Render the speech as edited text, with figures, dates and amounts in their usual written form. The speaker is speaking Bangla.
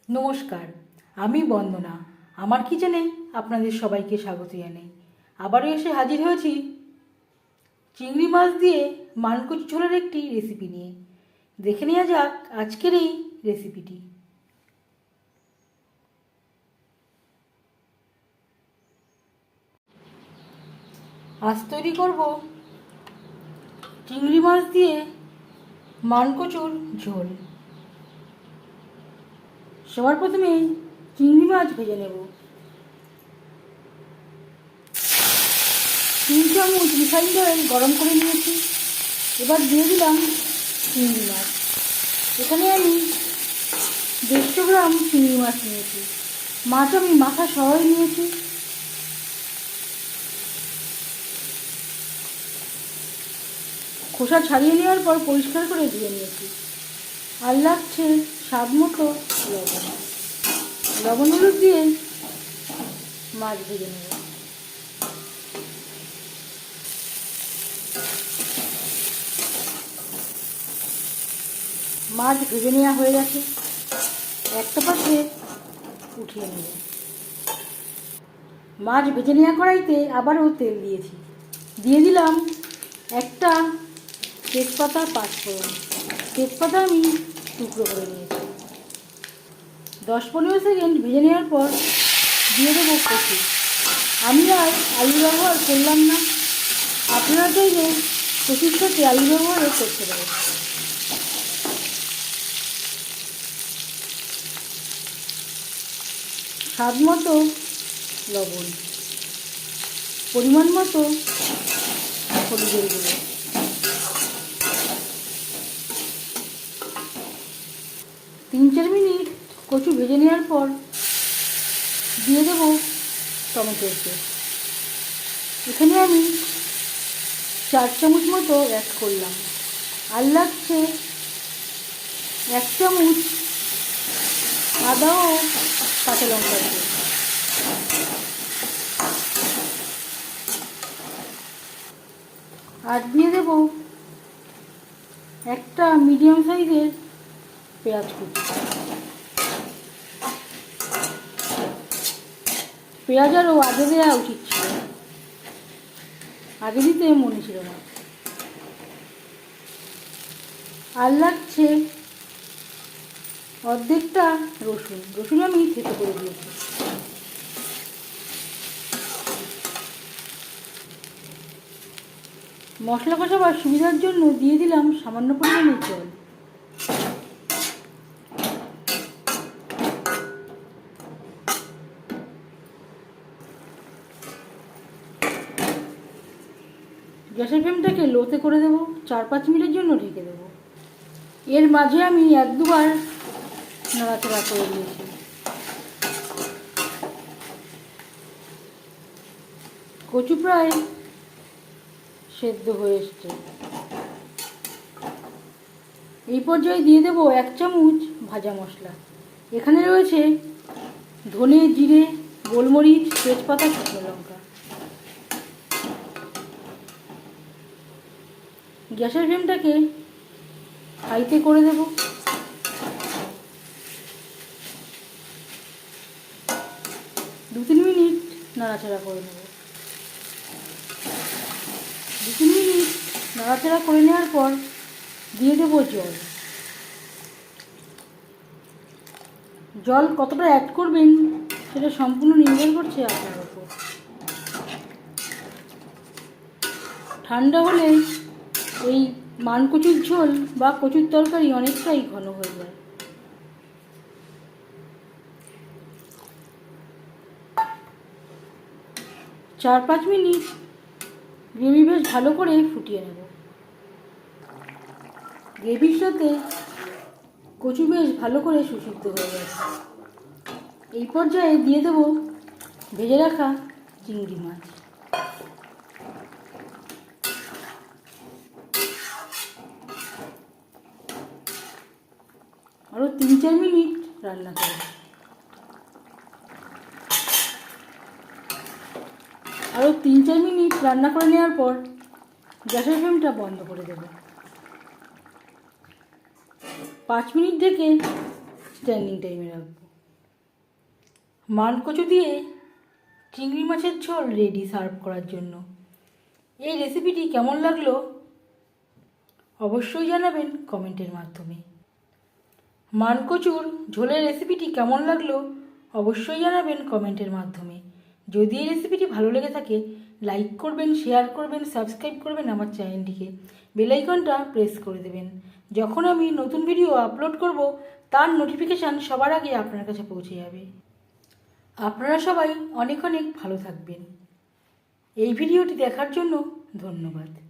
নমস্কার, আমি বন্দনা। আমার কিচেনে আপনাদের সবাইকে স্বাগত জানাই। আবারও এসে হাজির হয়েছি চিংড়ি মাছ দিয়ে মানকচু ঝোলের একটি রেসিপি নিয়ে। দেখে নেওয়া যাক আজকের এই রেসিপিটি। আজ তৈরি করব চিংড়ি মাছ দিয়ে মানকচুর ঝোল। সবার প্রথমে চিংড়ি মাছ ভেজে নেব। 3 চামচ রিফাইন্ড অয়েল গরম করে নিয়েছি। এবার দিয়ে দিলাম চিংড়ি মাছ। এখানে আমি 150 গ্রাম চিংড়ি মাছ নিয়েছি। মাছ আমি মাথা সহই নিয়েছি। খোসা ছাড়িয়ে নেওয়ার পর পরিষ্কার করে ধুয়ে নিয়েছি। আর লাগছে স্বাদ মতো লবণ। লবণ হলুদ দিয়ে মাছ ভেজে নেব। মাছ ভেজে নেওয়া হয়ে গেছে। একটা পাশে উঠিয়ে নেব। মাছ ভেজে নেওয়া কড়াইতে আবারও তেল দিয়েছি। দিয়ে দিলাম একটা তেজপাতা, পাঁচফোড়ন। তেজপাতা আমি টুকরো করে নিয়েছি। 10-15 সেকেন্ড ভেজে নেওয়ার পর দিয়ে দেবো কচু। আমি আর আলু ব্যবহার করলাম না। আপনারা চাইলে কচুর সাথে আলু ব্যবহারও করতে পারেন। স্বাদ মতো লবণ, পরিমাণ মতো হলুদের গুঁড়ো। তিন চার মিনিট কচু ভেজে নেওয়ার পর দিয়ে দেবো টমেটোর পেস্ট। এখানে আমি 4 চামচ মতো অ্যাড করলাম। আর লাগছে 1 চামচ আদা ও কাঁচা লঙ্কার পেস্ট। আর দিয়ে দেবো একটা মিডিয়াম সাইজের পেঁয়াজ কুচি। পেঁয়াজ আরও আগে দেওয়া উচিত ছিল, আগে দিতে মনে ছিল না। আর লাগছে অর্ধেকটা রসুন। রসুন আমি থেতো করে দিয়েছি। মশলা কষাবার সুবিধার জন্য দিয়ে দিলাম সামান্য পরিমাণে জল। গ্যাসের ফ্লেমটাকে লোতে করে দেবো। 4-5 মিনিটের জন্য ঢেকে দেবো। এর মাঝে আমি 1-2 বার নাড়াচাড়া করে দিয়েছি। কচু প্রায় সেদ্ধ হয়ে এসছে। এই পর্যায়ে দিয়ে দেবো 1 চামচ ভাজা মশলা। এখানে রয়েছে ধনে, জিরে, গোলমরিচ, তেজপাতা, শুকনো লঙ্কা। গ্যাসের ফ্লেমটাকে হাইতে করে দেব। দু তিন মিনিট নাড়াচাড়া করে নেব। 2-3 মিনিট নাড়াচাড়া করে নেওয়ার পর দিয়ে দেব জল। জল কতটা অ্যাড করবেন সেটা সম্পূর্ণ নির্ভর করছে আপনার উপর। ঠান্ডা হলে এই মানকচুর ঝোল বা কচুর তরকারি অনেকটাই ঘন হয়ে যায়। চার 5 মিনিট গ্রেভি বেশ ভালো করে ফুটিয়ে নেব। গ্রেভির সাথে কচু বেশ ভালো করে সুসিদ্ধ হয়ে গেছে। এই পর্যায়ে দিয়ে দেব ভেজে রাখা চিংড়ি মাছ। আরও 3-4 মিনিট রান্না করব। আরও 3-4 মিনিট রান্না করে নেওয়ার পর গ্যাসের ফ্লেমটা বন্ধ করে দেব। 5 মিনিট ঢেকে স্ট্যান্ডিং টাইমে রাখবো। মানকচু দিয়ে চিংড়ি মাছের ঝোল রেডি সার্ভ করার জন্য। এই রেসিপিটি কেমন লাগলো অবশ্যই জানাবেন কমেন্টের মাধ্যমে। মানকচুর ঝোলের রেসিপিটি কেমন লাগলো অবশ্যই জানাবেন কমেন্টের মাধ্যমে। যদি এই রেসিপিটি ভালো লেগে থাকে লাইক করবেন, শেয়ার করবেন, সাবস্ক্রাইব করবেন আমার চ্যানেলটিকে, বেল আইকনটা প্রেস করে দেবেন। যখন আমি নতুন ভিডিও আপলোড করব তার নোটিফিকেশান সবার আগে আপনার কাছে পৌঁছে যাবে। আপনারা সবাই অনেক অনেক ভালো থাকবেন। এই ভিডিওটি দেখার জন্য ধন্যবাদ।